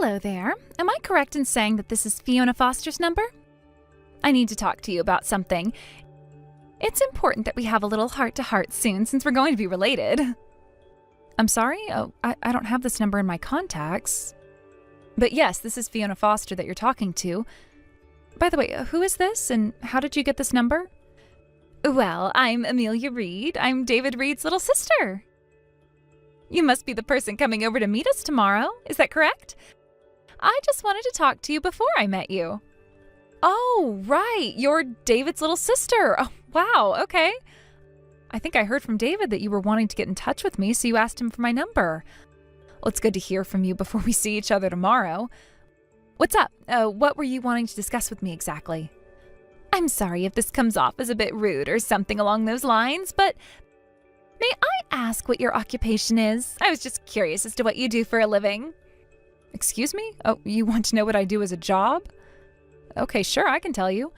Hello there. Am I correct in saying that this is Fiona Foster's number? I need to talk to you about something. It's important that we have a little heart-to-heart soon since we're going to be related. I'm sorry? Oh, I don't have this number in my contacts. But yes, this is Fiona Foster that you're talking to. By the way, who is this and how did you get this number? Well, I'm Amelia Reed. I'm David Reed's little sister. You must be the person coming over to meet us tomorrow. Is that correct? I just wanted to talk to you before I met you. Oh, right. You're David's little sister. Oh, wow. Okay. I think I heard from David that you were wanting to get in touch with me, so you asked him for my number. Well, it's good to hear from you before we see each other tomorrow. What's up? What were you wanting to discuss with me exactly? I'm sorry if this comes off as a bit rude or something along those lines, but may I ask what your occupation is? I was just curious as to what you do for a living. Excuse me? Oh, you want to know what I do as a job? Okay, sure, I can tell you.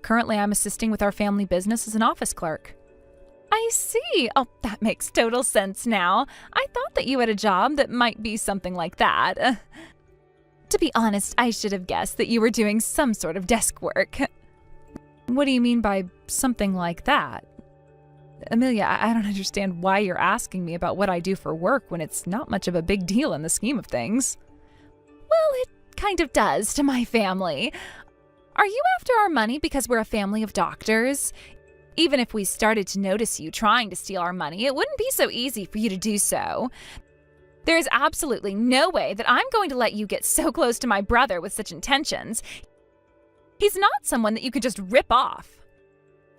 Currently, I'm assisting with our family business as an office clerk. I see. Oh, that makes total sense now. I thought that you had a job that might be something like that. To be honest, I should have guessed that you were doing some sort of desk work. What do you mean by something like that? Amelia, I don't understand why you're asking me about what I do for work when it's not much of a big deal in the scheme of things. Well, it kind of does to my family. Are you after our money because we're a family of doctors? Even if we started to notice you trying to steal our money, it wouldn't be so easy for you to do so. There is absolutely no way that I'm going to let you get so close to my brother with such intentions. He's not someone that you could just rip off.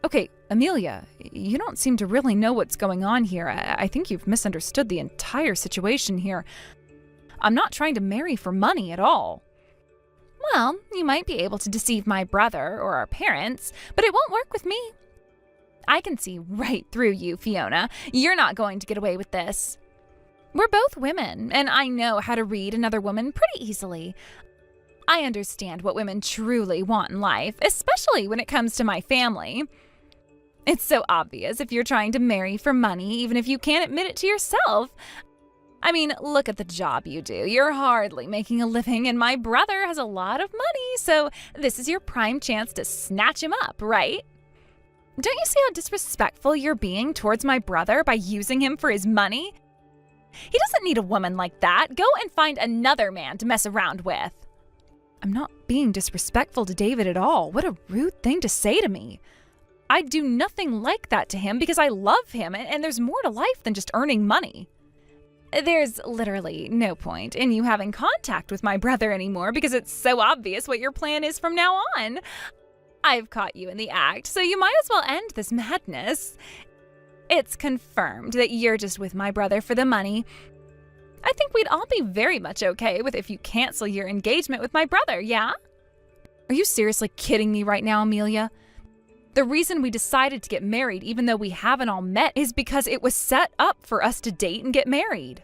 Okay, Amelia, you don't seem to really know what's going on here. I think you've misunderstood the entire situation here. I'm not trying to marry for money at all. Well, you might be able to deceive my brother or our parents, but it won't work with me. I can see right through you, Fiona. You're not going to get away with this. We're both women, and I know how to read another woman pretty easily. I understand what women truly want in life, especially when it comes to my family. It's so obvious if you're trying to marry for money, even if you can't admit it to yourself. I mean, look at the job you do. You're hardly making a living, and my brother has a lot of money, so this is your prime chance to snatch him up, right? Don't you see how disrespectful you're being towards my brother by using him for his money? He doesn't need a woman like that. Go and find another man to mess around with. I'm not being disrespectful to David at all. What a rude thing to say to me. I'd do nothing like that to him because I love him, and there's more to life than just earning money. There's literally no point in you having contact with my brother anymore because it's so obvious what your plan is from now on. I've caught you in the act, so you might as well end this madness. It's confirmed that you're just with my brother for the money. I think we'd all be very much okay with if you cancel your engagement with my brother, yeah? Are you seriously kidding me right now, Amelia? The reason we decided to get married, even though we haven't all met, is because it was set up for us to date and get married.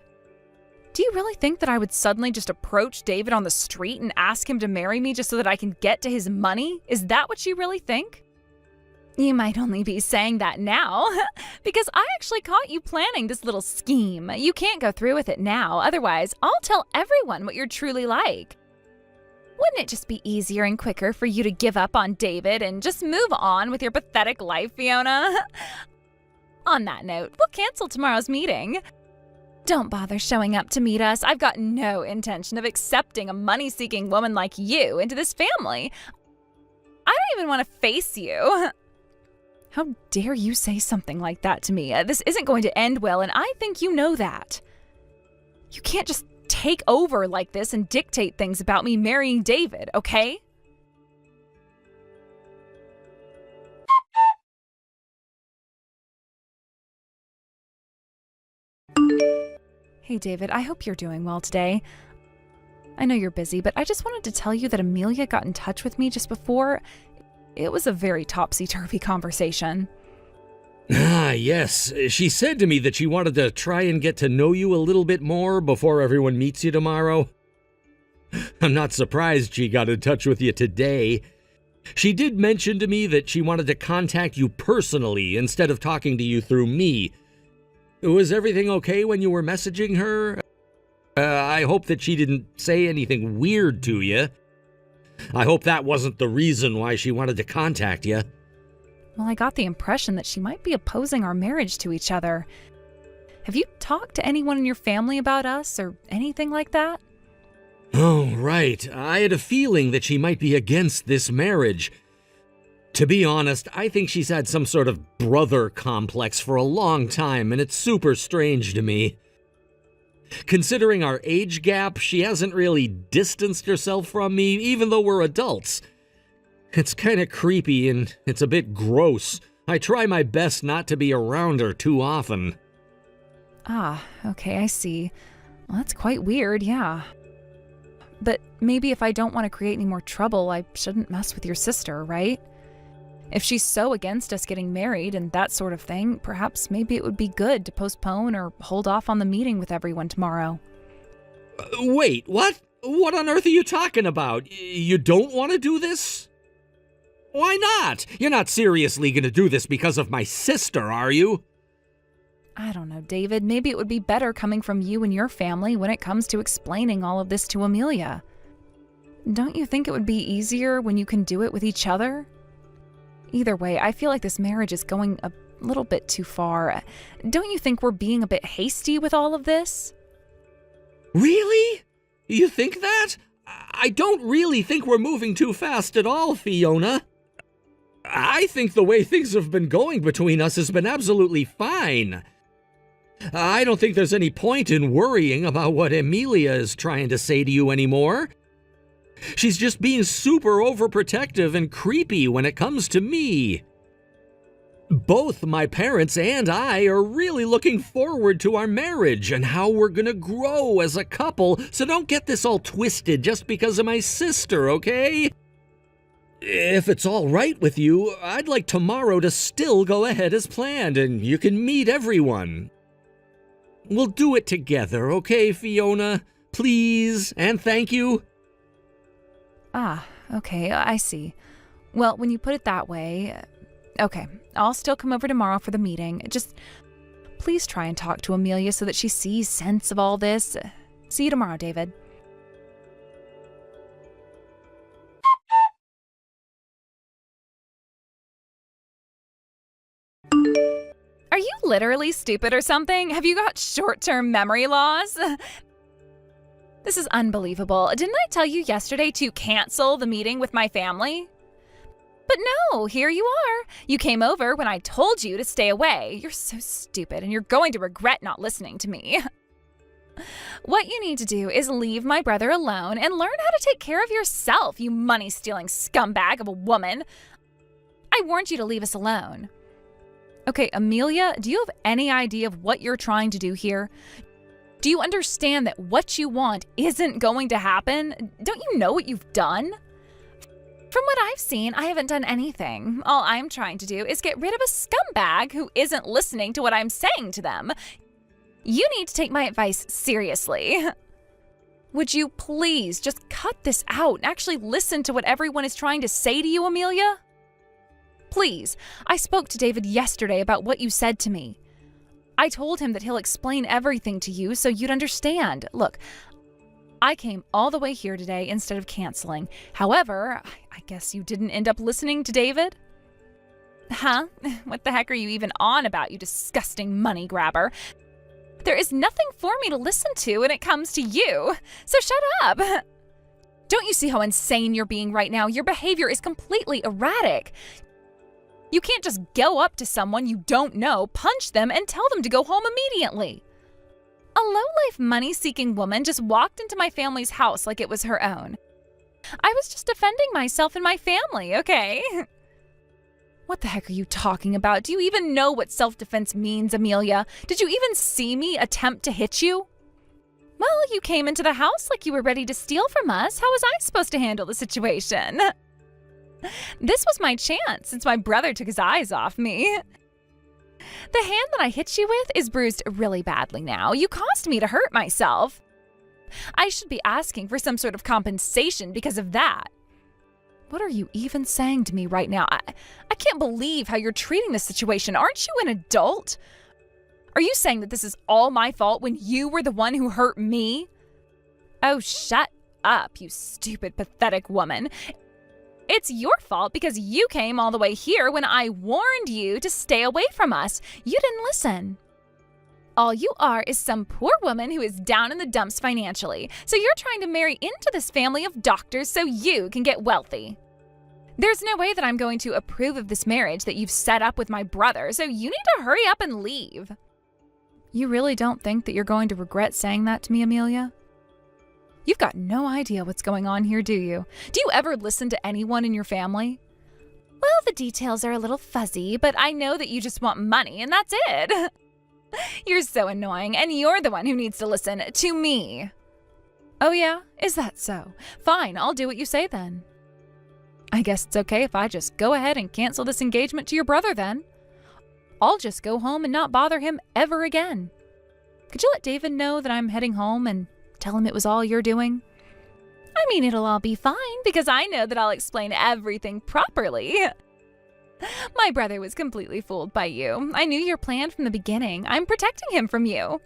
Do you really think that I would suddenly just approach David on the street and ask him to marry me just so that I can get to his money? Is that what you really think? You might only be saying that now, because I actually caught you planning this little scheme. You can't go through with it now, otherwise I'll tell everyone what you're truly like. Wouldn't it just be easier and quicker for you to give up on David and just move on with your pathetic life, Fiona? On that note, we'll cancel tomorrow's meeting. Don't bother showing up to meet us. I've got no intention of accepting a money-seeking woman like you into this family. I don't even want to face you. How dare you say something like that to me? This isn't going to end well, and I think you know that. You can't just take over like this and dictate things about me marrying David, okay? Hey, David, I hope you're doing well today. I know you're busy, but I just wanted to tell you that Amelia got in touch with me just before. It was a very topsy-turvy conversation. Ah, yes. She said to me that she wanted to try and get to know you a little bit more before everyone meets you tomorrow. I'm not surprised she got in touch with you today. She did mention to me that she wanted to contact you personally instead of talking to you through me. Was everything okay when you were messaging her? I hope that she didn't say anything weird to you. I hope that wasn't the reason why she wanted to contact you. Well, I got the impression that she might be opposing our marriage to each other. Have you talked to anyone in your family about us or anything like that? Oh, right. I had a feeling that she might be against this marriage. To be honest, I think she's had some sort of brother complex for a long time, and it's super strange to me. Considering our age gap, she hasn't really distanced herself from me, even though we're adults. It's kind of creepy and it's a bit gross. I try my best not to be around her too often. Ah, okay, I see. Well, that's quite weird, yeah. But maybe if I don't want to create any more trouble, I shouldn't mess with your sister, right? If she's so against us getting married and that sort of thing, perhaps maybe it would be good to postpone or hold off on the meeting with everyone tomorrow. Wait, what? What on earth are you talking about? You don't want to do this? Why not? You're not seriously going to do this because of my sister, are you? I don't know, David. Maybe it would be better coming from you and your family when it comes to explaining all of this to Amelia. Don't you think it would be easier when you can do it with each other? Either way, I feel like this marriage is going a little bit too far. Don't you think we're being a bit hasty with all of this? Really? You think that? I don't really think we're moving too fast at all, Fiona. I think the way things have been going between us has been absolutely fine. I don't think there's any point in worrying about what Amelia is trying to say to you anymore. She's just being super overprotective and creepy when it comes to me. Both my parents and I are really looking forward to our marriage and how we're gonna grow as a couple, so don't get this all twisted just because of my sister, okay? If it's all right with you, I'd like tomorrow to still go ahead as planned and you can meet everyone. We'll do it together, okay, Fiona? Please, and thank you. Ah, okay, I see. Well, when you put it that way, okay, I'll still come over tomorrow for the meeting. Just please try and talk to Amelia so that she sees sense of all this. See you tomorrow, David. Are you literally stupid or something? Have you got short-term memory loss? This is unbelievable. Didn't I tell you yesterday to cancel the meeting with my family? But no, here you are. You came over when I told you to stay away. You're so stupid and you're going to regret not listening to me. What you need to do is leave my brother alone and learn how to take care of yourself, you money-stealing scumbag of a woman. I warned you to leave us alone. Okay, Amelia, do you have any idea of what you're trying to do here? Do you understand that what you want isn't going to happen? Don't you know what you've done? From what I've seen, I haven't done anything. All I'm trying to do is get rid of a scumbag who isn't listening to what I'm saying to them. You need to take my advice seriously. Would you please just cut this out and actually listen to what everyone is trying to say to you, Amelia? Please, I spoke to David yesterday about what you said to me. I told him that he'll explain everything to you so you'd understand. Look, I came all the way here today instead of canceling. However, I guess you didn't end up listening to David? Huh? What the heck are you even on about, you disgusting money grabber? There is nothing for me to listen to when it comes to you, so shut up. Don't you see how insane you're being right now? Your behavior is completely erratic. You can't just go up to someone you don't know, punch them, and tell them to go home immediately. A low-life, money-seeking woman just walked into my family's house like it was her own. I was just defending myself and my family, okay? What the heck are you talking about? Do you even know what self-defense means, Amelia? Did you even see me attempt to hit you? Well, you came into the house like you were ready to steal from us. How was I supposed to handle the situation? This was my chance since my brother took his eyes off me. The hand that I hit you with is bruised really badly now. You caused me to hurt myself. I should be asking for some sort of compensation because of that. What are you even saying to me right now? I can't believe how you're treating this situation. Aren't you an adult? Are you saying that this is all my fault when you were the one who hurt me? Oh, shut up, you stupid, pathetic woman. It's your fault because you came all the way here when I warned you to stay away from us. You didn't listen. All you are is some poor woman who is down in the dumps financially, so you're trying to marry into this family of doctors so you can get wealthy. There's no way that I'm going to approve of this marriage that you've set up with my brother, so you need to hurry up and leave. You really don't think that you're going to regret saying that to me, Amelia? You've got no idea what's going on here, do you? Do you ever listen to anyone in your family? Well, the details are a little fuzzy, but I know that you just want money, and that's it. You're so annoying, and you're the one who needs to listen to me. Oh yeah? Is that so? Fine, I'll do what you say then. I guess it's okay if I just go ahead and cancel this engagement to your brother then. I'll just go home and not bother him ever again. Could you let David know that I'm heading home and tell him it was all you're doing? I mean, it'll all be fine because I know that I'll explain everything properly. My brother was completely fooled by you. I knew your plan from the beginning. I'm protecting him from you.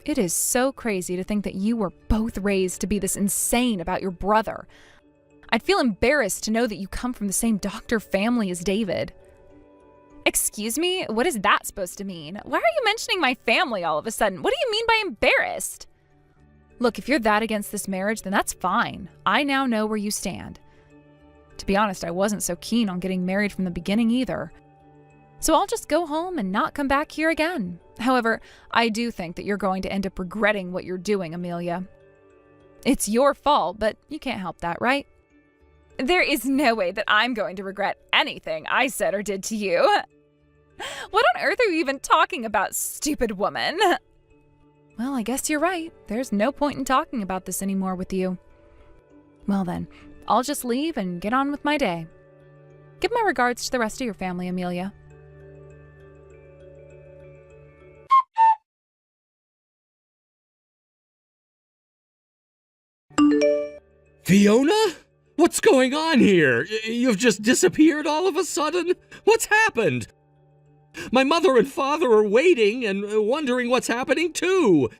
It is so crazy to think that you were both raised to be this insane about your brother. I'd feel embarrassed to know that you come from the same doctor family as David. Excuse me? What is that supposed to mean? Why are you mentioning my family all of a sudden? What do you mean by embarrassed? Look, if you're that against this marriage, then that's fine. I now know where you stand. To be honest, I wasn't so keen on getting married from the beginning either. So I'll just go home and not come back here again. However, I do think that you're going to end up regretting what you're doing, Amelia. It's your fault, but you can't help that, right? There is no way that I'm going to regret anything I said or did to you. What on earth are you even talking about, stupid woman? Well, I guess you're right. There's no point in talking about this anymore with you. Well then, I'll just leave and get on with my day. Give my regards to the rest of your family, Amelia. Fiona? What's going on here? You've just disappeared all of a sudden? What's happened? My mother and father are waiting and wondering what's happening too.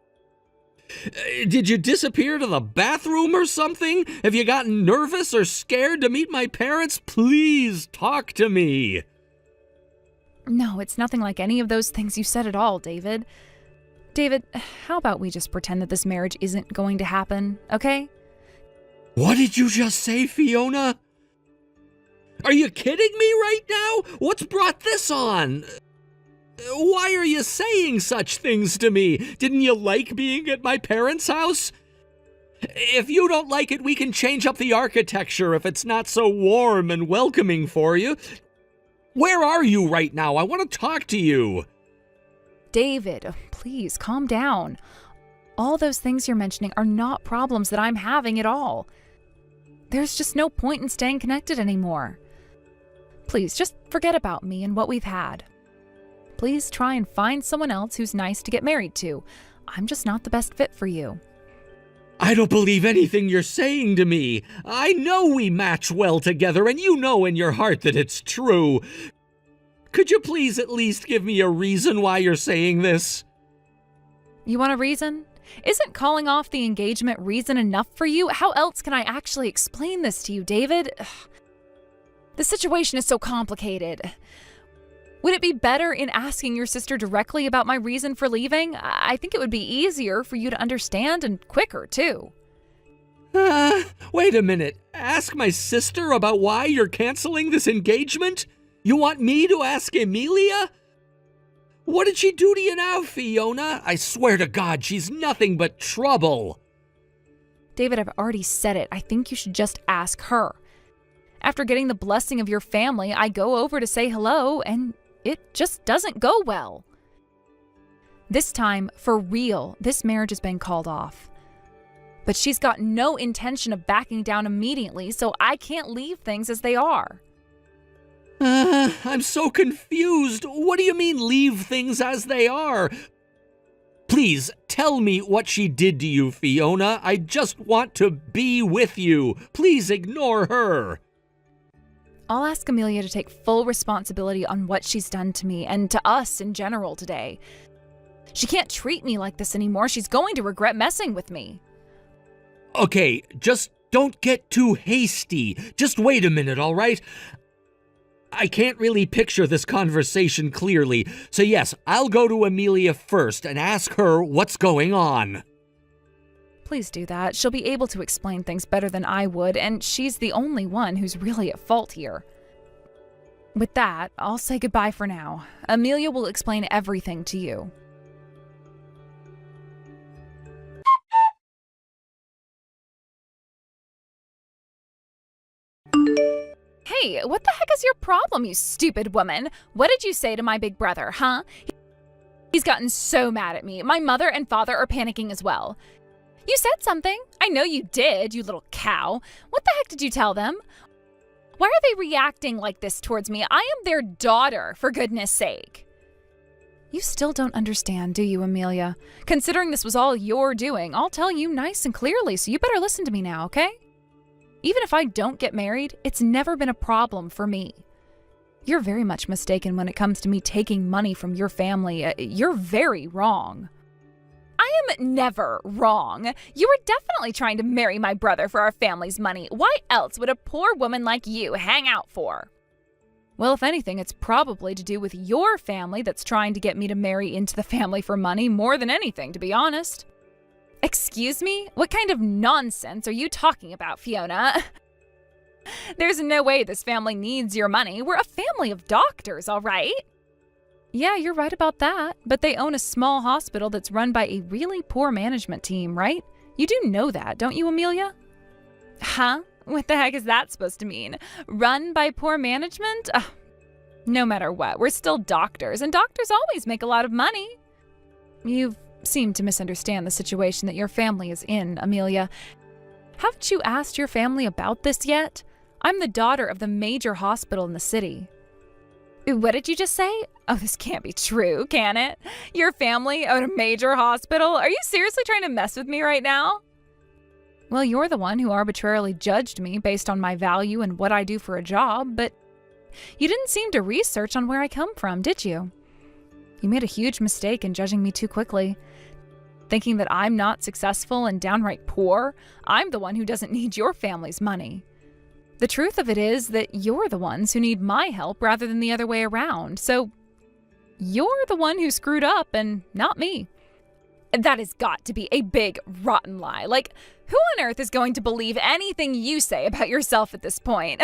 Did you disappear to the bathroom or something? Have you gotten nervous or scared to meet my parents? Please talk to me. No, it's nothing like any of those things you said at all, David. David, how about we just pretend that this marriage isn't going to happen, okay? What did you just say, Fiona? Are you kidding me right now? What's brought this on? Why are you saying such things to me? Didn't you like being at my parents' house? If you don't like it, we can change up the architecture if it's not so warm and welcoming for you. Where are you right now? I want to talk to you. David, please calm down. All those things you're mentioning are not problems that I'm having at all. There's just no point in staying connected anymore. Please, just forget about me and what we've had. Please try and find someone else who's nice to get married to. I'm just not the best fit for you. I don't believe anything you're saying to me. I know we match well together, and you know in your heart that it's true. Could you please at least give me a reason why you're saying this? You want a reason? Isn't calling off the engagement reason enough for you? How else can I actually explain this to you, David? Ugh. The situation is so complicated. Would it be better in asking your sister directly about my reason for leaving? I think it would be easier for you to understand and quicker, too. Wait a minute. Ask my sister about why you're canceling this engagement? You want me to ask Emilia? What did she do to you now, Fiona? I swear to God, she's nothing but trouble. David, I've already said it. I think you should just ask her. After getting the blessing of your family, I go over to say hello, and it just doesn't go well. This time, for real, this marriage has been called off. But she's got no intention of backing down immediately, so I can't leave things as they are. I'm so confused. What do you mean leave things as they are? Please, tell me what she did to you, Fiona. I just want to be with you. Please ignore her. I'll ask Amelia to take full responsibility on what she's done to me and to us in general today. She can't treat me like this anymore. She's going to regret messing with me. Okay, just don't get too hasty. Just wait a minute, all right? I can't really picture this conversation clearly, so yes, I'll go to Amelia first and ask her what's going on. Please do that. She'll be able to explain things better than I would, and she's the only one who's really at fault here. With that, I'll say goodbye for now. Amelia will explain everything to you. Hey, what the heck is your problem, you stupid woman? What did you say to my big brother, huh? He's gotten so mad at me. My mother and father are panicking as well. You said something. I know you did, you little cow. What the heck did you tell them? Why are they reacting like this towards me? I am their daughter, for goodness sake. You still don't understand, do you, Amelia? Considering this was all your doing, I'll tell you nice and clearly, so you better listen to me now, okay? Even if I don't get married, it's never been a problem for me. You're very much mistaken when it comes to me taking money from your family. You're very wrong. I am never wrong. You were definitely trying to marry my brother for our family's money. Why else would a poor woman like you hang out for? Well, if anything, it's probably to do with your family that's trying to get me to marry into the family for money more than anything, to be honest. Excuse me? What kind of nonsense are you talking about, Fiona? There's no way this family needs your money. We're a family of doctors, all right? Yeah, you're right about that, but they own a small hospital that's run by a really poor management team, right? You do know that, don't you, Amelia? Huh? What the heck is that supposed to mean? Run by poor management? No matter what, we're still doctors, and doctors always make a lot of money. You've seemed to misunderstand the situation that your family is in, Amelia. Haven't you asked your family about this yet? I'm the daughter of the major hospital in the city. What did you just say? Oh, this can't be true, can it? Your family own a major hospital? Are you seriously trying to mess with me right now? Well, you're the one who arbitrarily judged me based on my value and what I do for a job, but you didn't seem to research on where I come from, did you? You made a huge mistake in judging me too quickly. Thinking that I'm not successful and downright poor, I'm the one who doesn't need your family's money. The truth of it is that you're the ones who need my help rather than the other way around, so you're the one who screwed up and not me. That has got to be a big, rotten lie. Like, who on earth is going to believe anything you say about yourself at this point?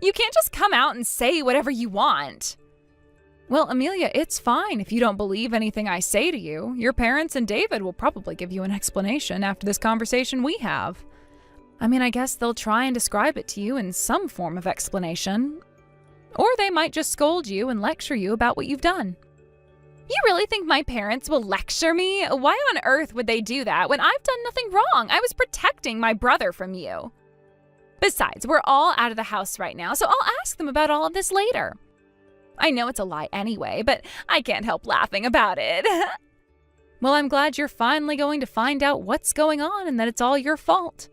You can't just come out and say whatever you want. Well, Amelia, it's fine if you don't believe anything I say to you. Your parents and David will probably give you an explanation after this conversation we have. I mean, I guess they'll try and describe it to you in some form of explanation. Or they might just scold you and lecture you about what you've done. You really think my parents will lecture me? Why on earth would they do that when I've done nothing wrong? I was protecting my brother from you. Besides, we're all out of the house right now, so I'll ask them about all of this later. I know it's a lie anyway, but I can't help laughing about it. Well, I'm glad you're finally going to find out what's going on and that it's all your fault.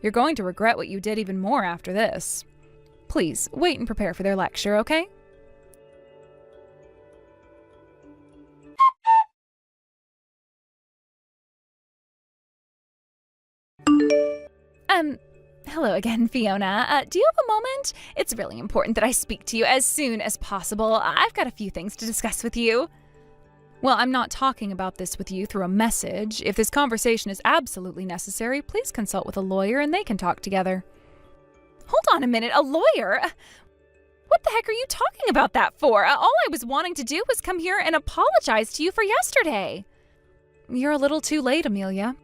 You're going to regret what you did even more after this. Please, wait and prepare for their lecture, okay? Hello again, Fiona. Do you have a moment? It's really important that I speak to you as soon as possible. I've got a few things to discuss with you. Well, I'm not talking about this with you through a message. If this conversation is absolutely necessary, please consult with a lawyer and they can talk together. Hold on a minute, a lawyer? What the heck are you talking about that for? All I was wanting to do was come here and apologize to you for yesterday. You're a little too late, Amelia.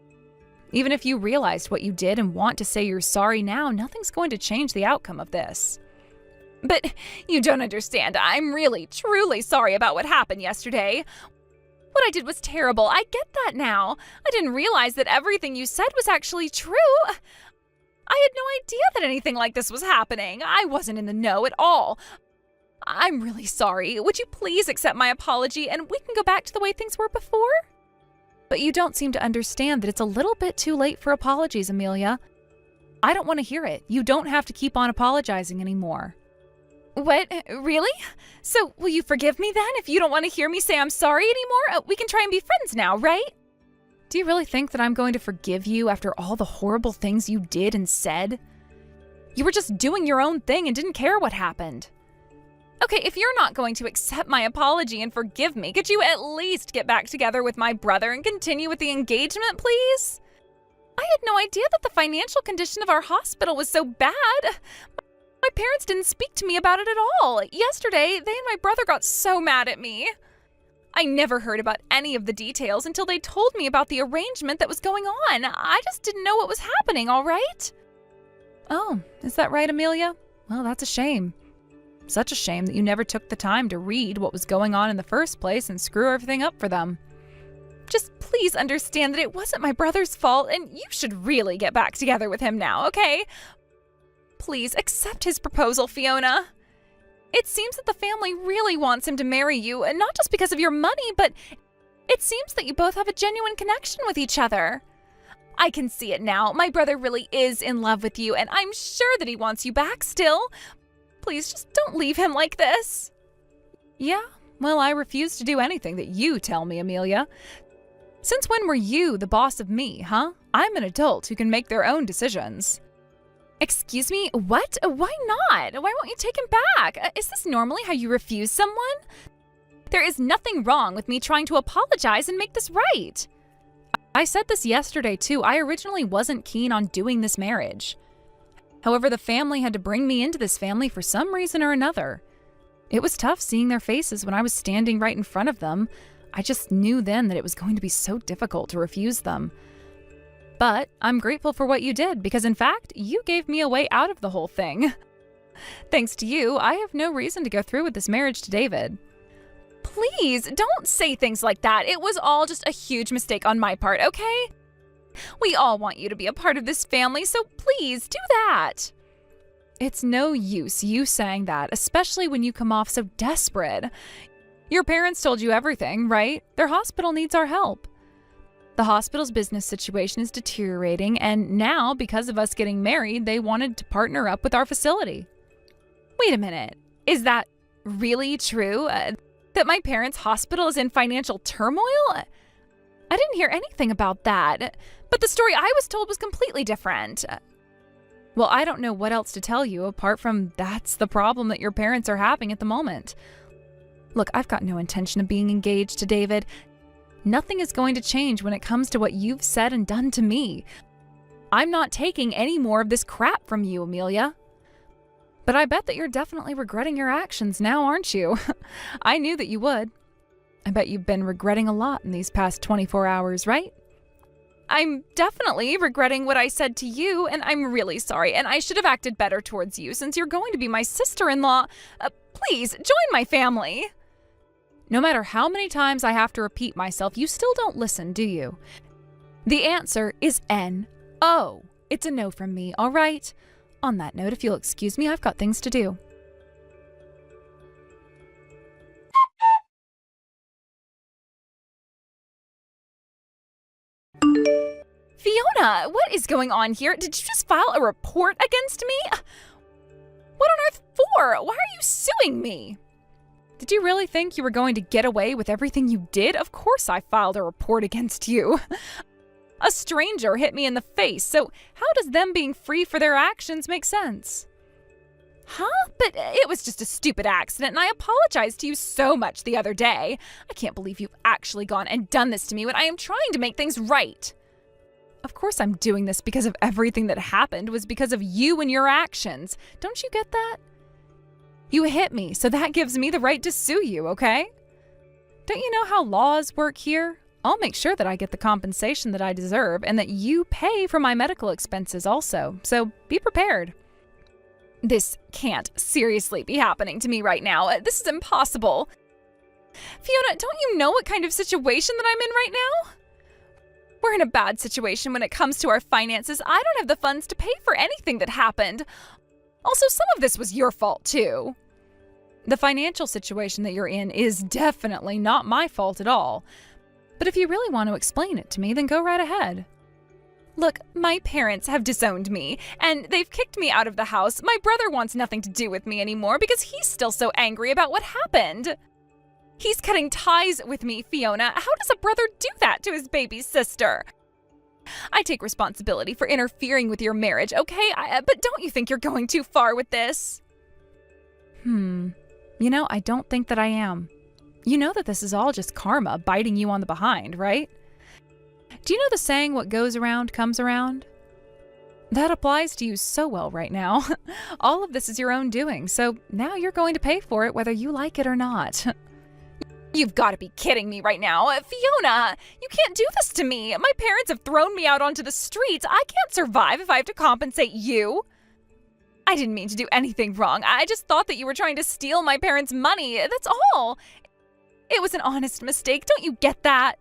Even if you realized what you did and want to say you're sorry now, nothing's going to change the outcome of this. But you don't understand. I'm really, truly sorry about what happened yesterday. What I did was terrible. I get that now. I didn't realize that everything you said was actually true. I had no idea that anything like this was happening. I wasn't in the know at all. I'm really sorry. Would you please accept my apology and we can go back to the way things were before? But you don't seem to understand that it's a little bit too late for apologies, Amelia. I don't want to hear it. You don't have to keep on apologizing anymore. What? Really? So will you forgive me then if you don't want to hear me say I'm sorry anymore? We can try and be friends now, right? Do you really think that I'm going to forgive you after all the horrible things you did and said? You were just doing your own thing and didn't care what happened. Okay, if you're not going to accept my apology and forgive me, could you at least get back together with my brother and continue with the engagement, please? I had no idea that the financial condition of our hospital was so bad. My parents didn't speak to me about it at all. Yesterday, they and my brother got so mad at me. I never heard about any of the details until they told me about the arrangement that was going on. I just didn't know what was happening, all right? Oh, is that right, Amelia? Well, that's a shame. Such a shame that you never took the time to read what was going on in the first place and screw everything up for them. Just please understand that it wasn't my brother's fault, and you should really get back together with him now, okay? Please accept his proposal, Fiona. It seems that the family really wants him to marry you, and not just because of your money, but it seems that you both have a genuine connection with each other. I can see it now. My brother really is in love with you, and I'm sure that he wants you back still. Please just don't leave him like this. Yeah, well, I refuse to do anything that you tell me, Amelia. Since when were you the boss of me, huh? I'm an adult who can make their own decisions. Excuse me, what? Why not? Why won't you take him back? Is this normally how you refuse someone? There is nothing wrong with me trying to apologize and make this right. I said this yesterday too. I originally wasn't keen on doing this marriage. However, the family had to bring me into this family for some reason or another. It was tough seeing their faces when I was standing right in front of them. I just knew then that it was going to be so difficult to refuse them. But I'm grateful for what you did because, in fact, you gave me a way out of the whole thing. Thanks to you, I have no reason to go through with this marriage to David. Please, don't say things like that. It was all just a huge mistake on my part, okay? We all want you to be a part of this family, so please do that. It's no use you saying that, especially when you come off so desperate. Your parents told you everything, right? Their hospital needs our help. The hospital's business situation is deteriorating, and now, because of us getting married, they wanted to partner up with our facility. Wait a minute. Is that really true? That my parents' hospital is in financial turmoil? I didn't hear anything about that, but the story I was told was completely different. Well, I don't know what else to tell you apart from that's the problem that your parents are having at the moment. Look, I've got no intention of being engaged to David. Nothing is going to change when it comes to what you've said and done to me. I'm not taking any more of this crap from you, Amelia. But I bet that you're definitely regretting your actions now, aren't you? I knew that you would. I bet you've been regretting a lot in these past 24 hours, right? I'm definitely regretting what I said to you, and I'm really sorry, and I should have acted better towards you since you're going to be my sister-in-law. Please, join my family. No matter how many times I have to repeat myself, you still don't listen, do you? The answer is N-O. It's a no from me, all right? On that note, if you'll excuse me, I've got things to do. Fiona, what is going on here? Did you just file a report against me? What on earth for? Why are you suing me? Did you really think you were going to get away with everything you did? Of course I filed a report against you. A stranger hit me in the face, so how does them being free for their actions make sense? Huh? But it was just a stupid accident, and I apologized to you so much the other day. I can't believe you've actually gone and done this to me when I am trying to make things right. Of course I'm doing this because of everything that happened was because of you and your actions. Don't you get that? You hit me, so that gives me the right to sue you, okay? Don't you know how laws work here? I'll make sure that I get the compensation that I deserve and that you pay for my medical expenses also, so be prepared. This can't seriously be happening to me right now. This is impossible. Fiona, don't you know what kind of situation that I'm in right now? We're in a bad situation when it comes to our finances. I don't have the funds to pay for anything that happened. Also, some of this was your fault too. The financial situation that you're in is definitely not my fault at all. But if you really want to explain it to me, then go right ahead. Look, my parents have disowned me, and they've kicked me out of the house. My brother wants nothing to do with me anymore because he's still so angry about what happened. He's cutting ties with me, Fiona. How does a brother do that to his baby sister? I take responsibility for interfering with your marriage, okay? But don't you think you're going too far with this? I don't think that I am. You know that this is all just karma biting you on the behind, right? Do you know the saying, what goes around comes around? That applies to you so well right now. All of this is your own doing, so now you're going to pay for it whether you like it or not. You've got to be kidding me right now. Fiona, you can't do this to me. My parents have thrown me out onto the streets. I can't survive if I have to compensate you. I didn't mean to do anything wrong. I just thought that you were trying to steal my parents' money. That's all. It was an honest mistake. Don't you get that?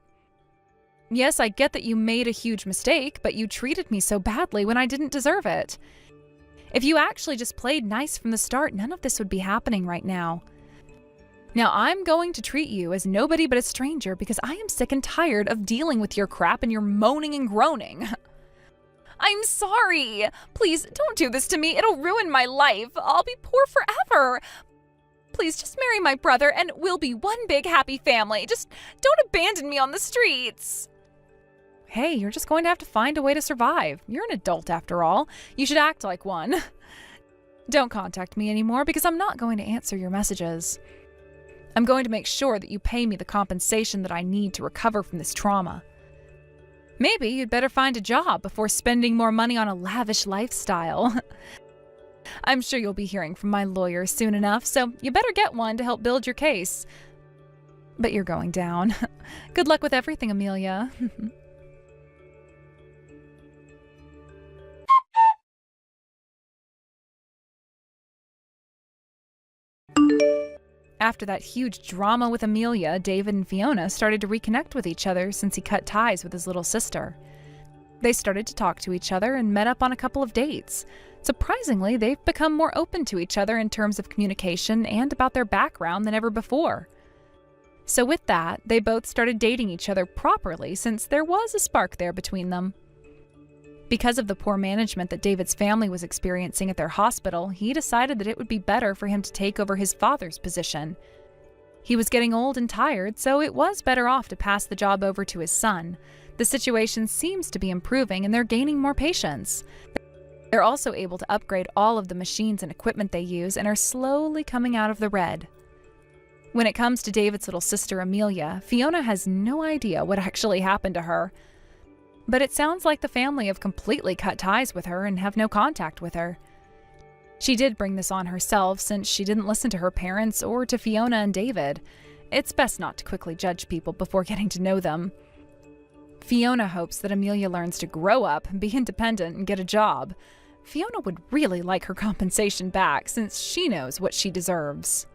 Yes, I get that you made a huge mistake, but you treated me so badly when I didn't deserve it. If you actually just played nice from the start, none of this would be happening right now. Now, I'm going to treat you as nobody but a stranger because I am sick and tired of dealing with your crap and your moaning and groaning. I'm sorry. Please, don't do this to me. It'll ruin my life. I'll be poor forever. Please, just marry my brother and we'll be one big happy family. Just don't abandon me on the streets. Hey, you're just going to have to find a way to survive. You're an adult after all. You should act like one. Don't contact me anymore because I'm not going to answer your messages. I'm going to make sure that you pay me the compensation that I need to recover from this trauma. Maybe you'd better find a job before spending more money on a lavish lifestyle. I'm sure you'll be hearing from my lawyer soon enough, so you better get one to help build your case. But you're going down. Good luck with everything, Amelia. After that huge drama with Amelia, David and Fiona started to reconnect with each other since he cut ties with his little sister. They started to talk to each other and met up on a couple of dates. Surprisingly, they've become more open to each other in terms of communication and about their background than ever before. So with that, they both started dating each other properly since there was a spark there between them. Because of the poor management that David's family was experiencing at their hospital, he decided that it would be better for him to take over his father's position. He was getting old and tired, so it was better off to pass the job over to his son. The situation seems to be improving and they're gaining more patience. They're also able to upgrade all of the machines and equipment they use and are slowly coming out of the red. When it comes to David's little sister Amelia, Fiona has no idea what actually happened to her. But it sounds like the family have completely cut ties with her and have no contact with her. She did bring this on herself since she didn't listen to her parents or to Fiona and David. It's best not to quickly judge people before getting to know them. Fiona hopes that Amelia learns to grow up, be independent, and get a job. Fiona would really like her compensation back since she knows what she deserves.